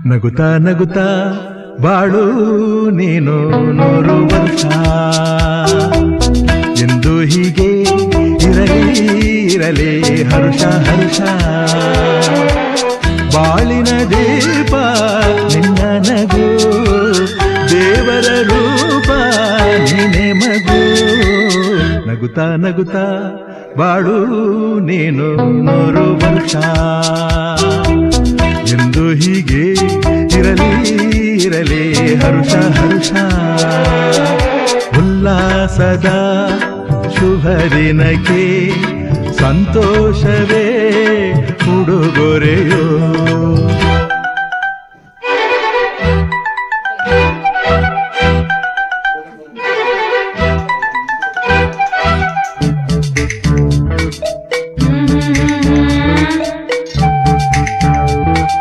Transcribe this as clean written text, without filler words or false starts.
ನಗುತ್ತಾ ನಗುತ್ತಾ ಬಾಳು ನೀನು 100 ವರ್ಷ ಎಂದು ಹೀಗೆ ಇರಲಿ ಇರಲಿ ಹರುಷ ಹರುಷ ಬಾಳಿನ ದೀಪ ನಿನ್ನ ನಗು ದೇವರ ರೂಪ ನೀನೆ ಮಗು ನಗುತ್ತಾ ನಗುತ್ತಾ ಬಾಳು ನೀನು 100 ವರ್ಷ ಎಂದು ಹೀಗೆ ಇರಲಿ ಇರಲಿ ಹರುಷ ಹರುಷ ಉಲ್ಲಾಸದ ಶುಭ ದಿನಕ್ಕೆ ಸಂತೋಷವೇ ಉಡುಗೊರೆಯೋ